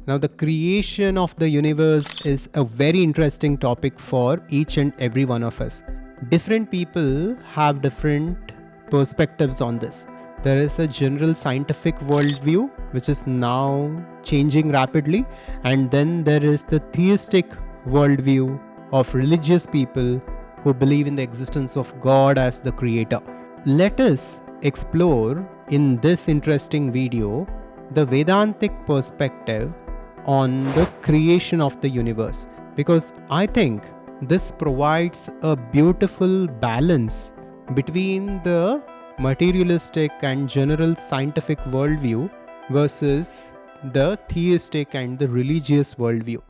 Now, the creation of the universe is a very interesting topic for each and every one of us. Different people have different perspectives on this. There is a general scientific worldview which is now changing rapidly, and then there is the theistic worldview of religious people who believe in the existence of God as the creator. Let us explore in this interesting video the Vedantic perspective on the creation of the universe, because I think this provides a beautiful balance between the materialistic and general scientific worldview versus the theistic and the religious worldview.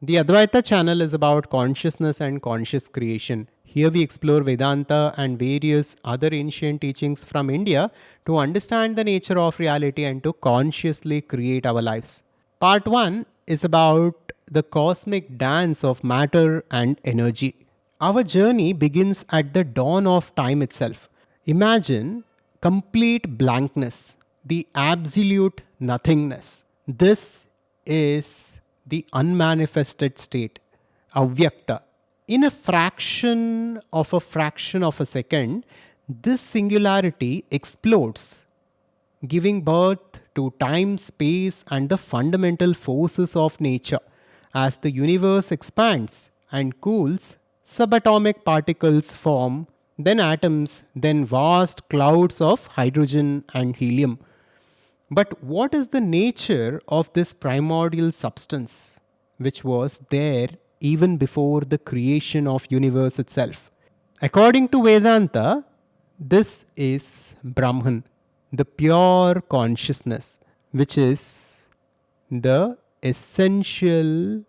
The Adhvaitha channel is about consciousness and conscious creation. Here we explore Vedanta and various other ancient teachings from India to understand the nature of reality and to consciously create our lives. Part 1 is about the cosmic dance of matter and energy. Our journey begins at the dawn of time itself. Imagine complete blankness, the absolute nothingness. This is the unmanifested state, avyakta. In a fraction of a second, this singularity explodes, giving birth to time, space, and the fundamental forces of nature. As the universe expands and cools, subatomic particles form, then atoms, then vast clouds of hydrogen and helium. But what is the nature of this primordial substance, which was there even before the creation of universe itself? According to Vedanta, this is Brahman, the pure consciousness, which is the essential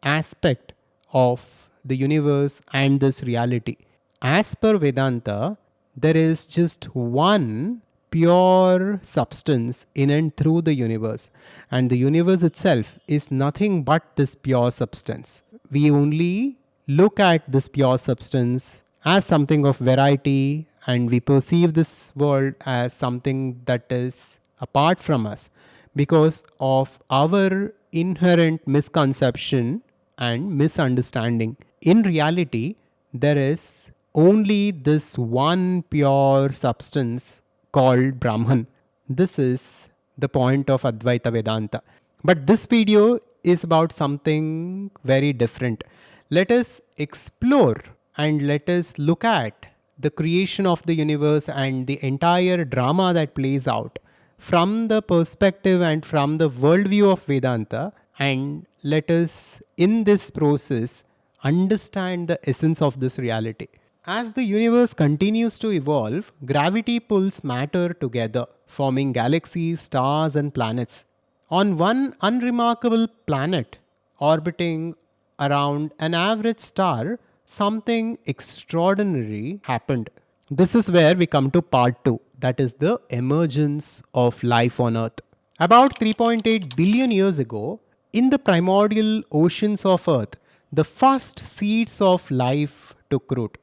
aspect of the universe and this reality. As per Vedanta, there is just one pure substance in and through the universe, and the universe itself is nothing but this pure substance. We only look at this pure substance as something of variety, and we perceive this world as something that is apart from us because of our inherent misconception and misunderstanding. In reality, there is only this one pure substance called Brahman. This is the point of Advaita Vedanta. But this video is about something very different. Let us explore and let us look at the creation of the universe and the entire drama that plays out from the perspective and from the worldview of Vedanta, and let us in this process understand the essence of this reality. As the universe continues to evolve, gravity pulls matter together, forming galaxies, stars, and planets. On one unremarkable planet orbiting around an average star, something extraordinary happened. This is where we come to part 2, that is the emergence of life on Earth. About 3.8 billion years ago, in the primordial oceans of Earth, the first seeds of life took root.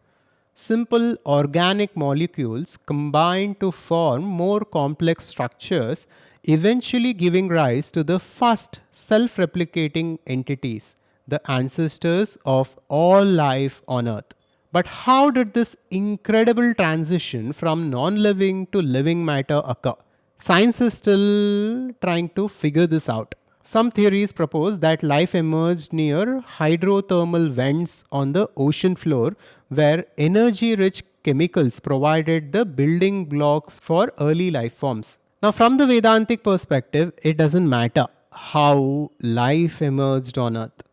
Simple organic molecules combine to form more complex structures, eventually giving rise to the first self-replicating entities, the ancestors of all life on Earth. But how did this incredible transition from non-living to living matter occur? Science is still trying to figure this out. Some theories propose that life emerged near hydrothermal vents on the ocean floor, where energy-rich chemicals provided the building blocks for early life forms. Now, from the Vedantic perspective, it doesn't matter how life emerged on Earth,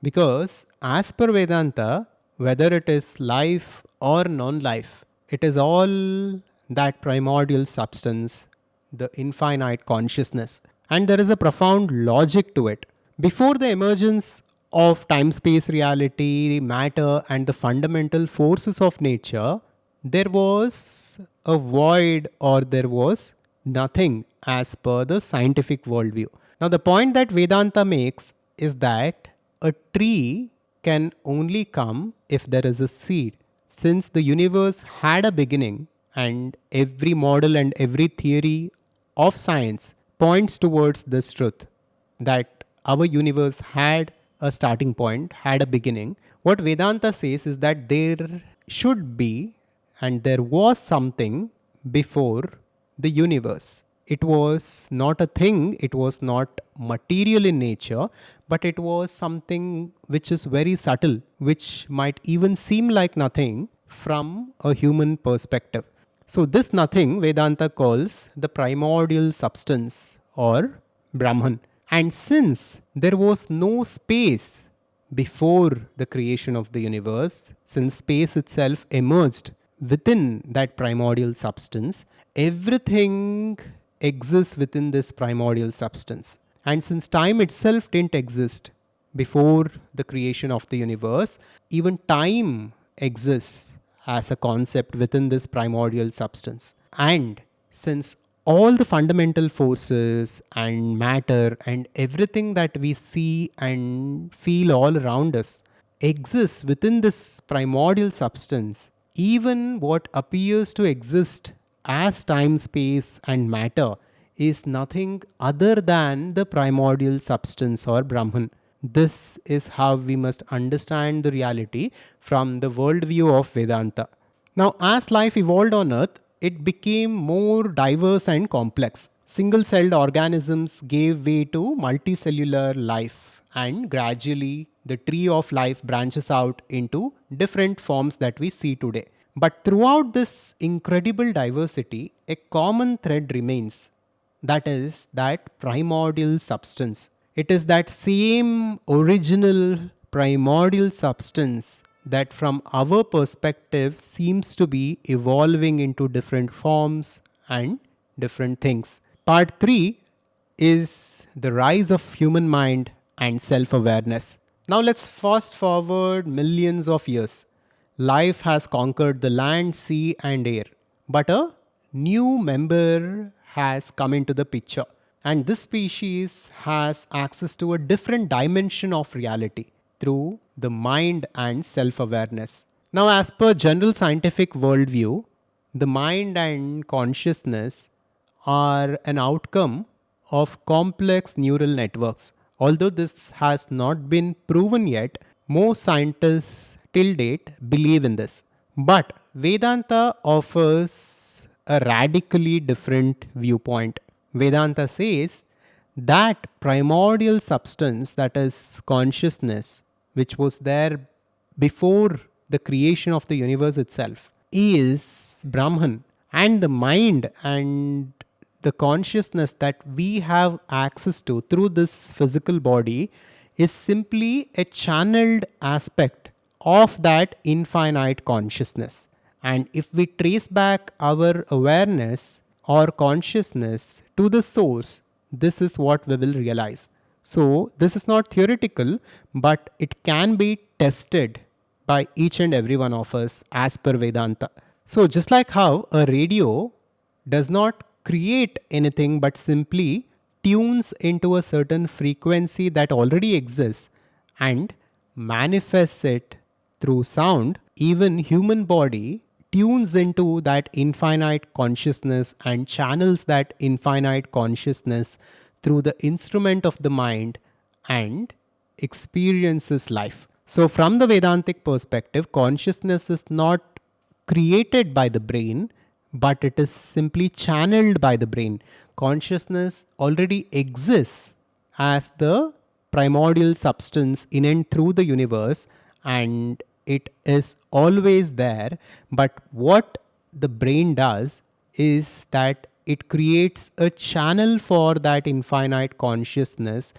because as per Vedanta, whether it is life or non-life, it is all that primordial substance, the infinite consciousness. And there is a profound logic to it. Before the emergence of time-space reality, matter, and the fundamental forces of nature, there was a void, or there was nothing as per the scientific worldview. Now, the point that Vedanta makes is that a tree can only come if there is a seed. Since the universe had a beginning, and every model and every theory of science points towards this truth that our universe had a starting point, had a beginning. What Vedanta says is that there should be and there was something before the universe. It was not a thing, it was not material in nature, but it was something which is very subtle, which might even seem like nothing from a human perspective. So, this nothing Vedanta calls the primordial substance or Brahman. And since there was no space before the creation of the universe, since space itself emerged within that primordial substance, everything exists within this primordial substance. And since time itself didn't exist before the creation of the universe, even time exists as a concept within this primordial substance. And since all the fundamental forces and matter and everything that we see and feel all around us exists within this primordial substance, even what appears to exist as time, space, and matter is nothing other than the primordial substance or Brahman. This is how we must understand the reality from the worldview of Vedanta. Now, as life evolved on Earth, it became more diverse and complex. Single celled organisms gave way to multicellular life, and gradually the tree of life branches out into different forms that we see today. But throughout this incredible diversity, a common thread remains, that is, that primordial substance. It is that same original primordial substance that, from our perspective, seems to be evolving into different forms and different things. Part 3 is the rise of human mind and self awareness. Now, let's fast forward millions of years. Life has conquered the land, sea, and air, but a new member has come into the picture. And this species has access to a different dimension of reality through the mind and self awareness. Now, as per general scientific worldview, the mind and consciousness are an outcome of complex neural networks. Although this has not been proven yet, most scientists till date believe in this. But Vedanta offers a radically different viewpoint. Vedanta says that primordial substance, that is consciousness, which was there before the creation of the universe itself, is Brahman. And the mind and the consciousness that we have access to through this physical body is simply a channeled aspect of that infinite consciousness. And if we trace back our awareness or consciousness to the source, this is what we will realize. So, this is not theoretical, but it can be tested by each and every one of us as per Vedanta. So, just like how a radio does not create anything but simply tunes into a certain frequency that already exists and manifests it through sound, even human body tunes into that infinite consciousness and channels that infinite consciousness through the instrument of the mind and experiences life. So, from the Vedantic perspective, consciousness is not created by the brain, but it is simply channeled by the brain. Consciousness already exists as the primordial substance in and through the universe, and it is always there. But what the brain does is that it creates a channel for that infinite consciousness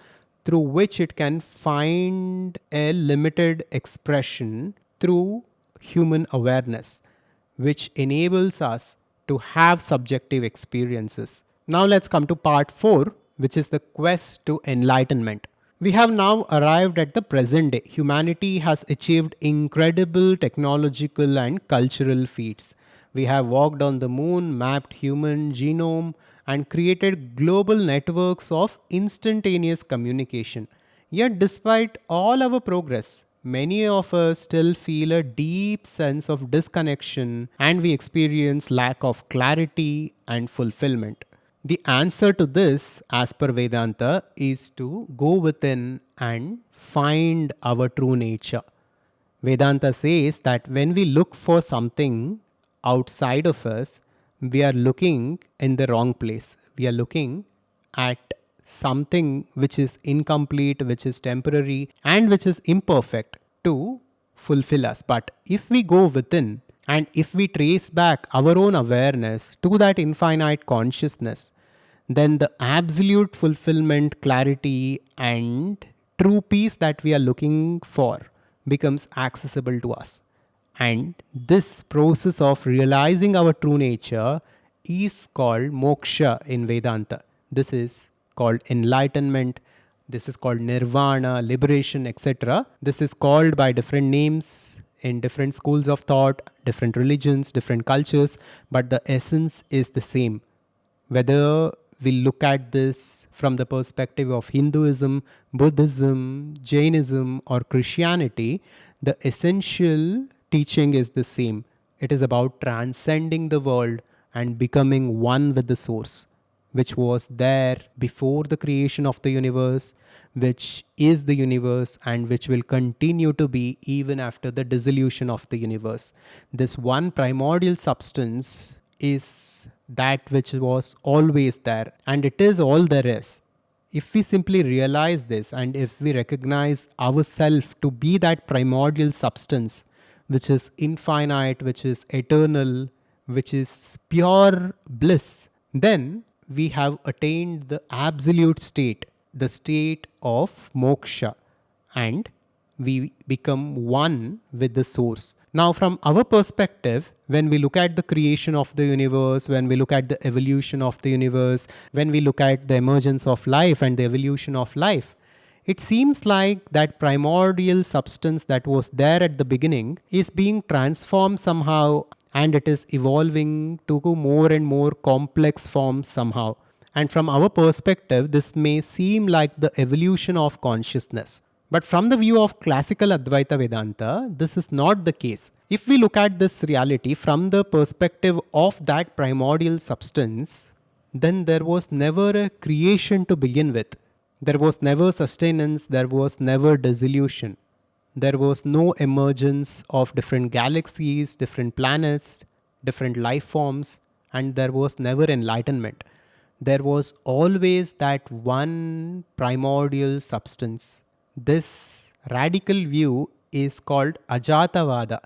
through which it can find a limited expression through human awareness, which enables us to have subjective experiences. Now let's come to part 4, which is the quest to enlightenment. We have now arrived at the present day. Humanity has achieved incredible technological and cultural feats. We have walked on the moon, mapped human genome, and created global networks of instantaneous communication. Yet despite all our progress, many of us still feel a deep sense of disconnection and we experience lack of clarity and fulfillment. The answer to this, as per Vedanta, is to go within and find our true nature. Vedanta says that when we look for something outside of us, we are looking in the wrong place. We are looking at something which is incomplete, which is temporary, and which is imperfect to fulfill us. But if we go within and if we trace back our own awareness to that infinite consciousness, then the absolute fulfillment, clarity, and true peace that we are looking for becomes accessible to us. And this process of realizing our true nature is called moksha in Vedanta. This is called enlightenment. This is called nirvana, liberation, etc. This is called by different names in different schools of thought, different religions, different cultures, but the essence is the same. Whether we look at this from the perspective of Hinduism, Buddhism, Jainism, or Christianity, the essential teaching is the same. It is about transcending the world and becoming one with the source, which was there before the creation of the universe, which is the universe, and which will continue to be even after the dissolution of the universe. This one primordial substance is that which was always there, and it is all there is. If we simply realize this and if we recognize ourselves to be that primordial substance, which is infinite, which is eternal, which is pure bliss, then we have attained the absolute state, the state of moksha, and we become one with the source. Now, from our perspective, when we look at the creation of the universe, when we look at the evolution of the universe, when we look at the emergence of life and the evolution of life, it seems like that primordial substance that was there at the beginning is being transformed somehow, and it is evolving to more and more complex forms somehow. And from our perspective, this may seem like the evolution of consciousness. But from the view of classical Advaita Vedanta, this is not the case. If we look at this reality from the perspective of that primordial substance, then there was never a creation to begin with. There was never sustenance, there was never dissolution. There was no emergence of different galaxies, different planets, different life forms, and there was never enlightenment. There was always that one primordial substance. This radical view is called Ajatavada,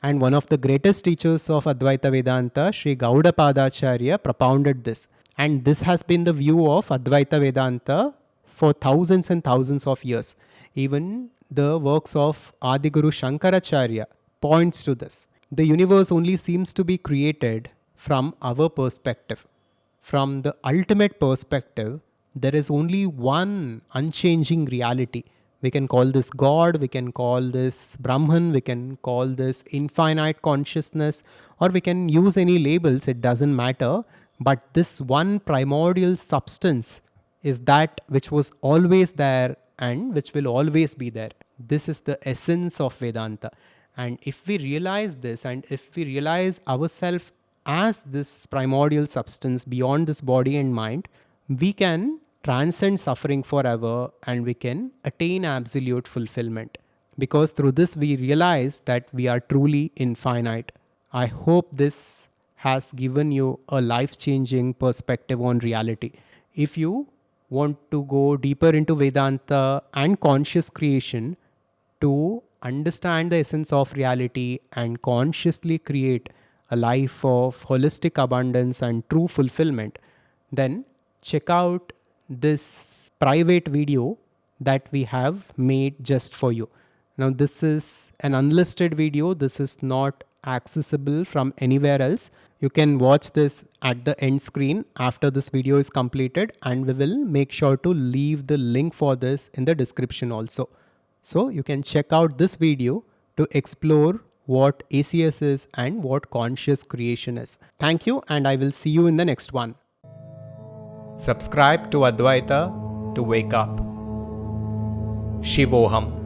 and one of the greatest teachers of Advaita Vedanta, Sri Gaudapadacharya, propounded this. And this has been the view of Advaita Vedanta for thousands and thousands of years. Even the works of Adiguru Shankaracharya points to this. The universe only seems to be created from our perspective. From the ultimate perspective, there is only one unchanging reality. We can call this God, we can call this Brahman, we can call this infinite consciousness, or we can use any labels, it doesn't matter. But this one primordial substance is that which was always there and which will always be there. This is the essence of Vedanta. And if we realize this, and if we realize ourselves as this primordial substance beyond this body and mind, we can transcend suffering forever and we can attain absolute fulfillment. Because through this we realize that we are truly infinite. I hope this has given you a life-changing perspective on reality. If you want to go deeper into Vedanta and conscious creation to understand the essence of reality and consciously create a life of holistic abundance and true fulfillment, then check out this private video that we have made just for you. Now, this is an unlisted video. This is not accessible from anywhere else. You can watch this at the end screen after this video is completed, and we will make sure to leave the link for this in the description also. So you can check out this video to explore what ACS is and what conscious creation is. Thank you, and I will see you in the next one. Subscribe to Advaita to wake up. Shivoham.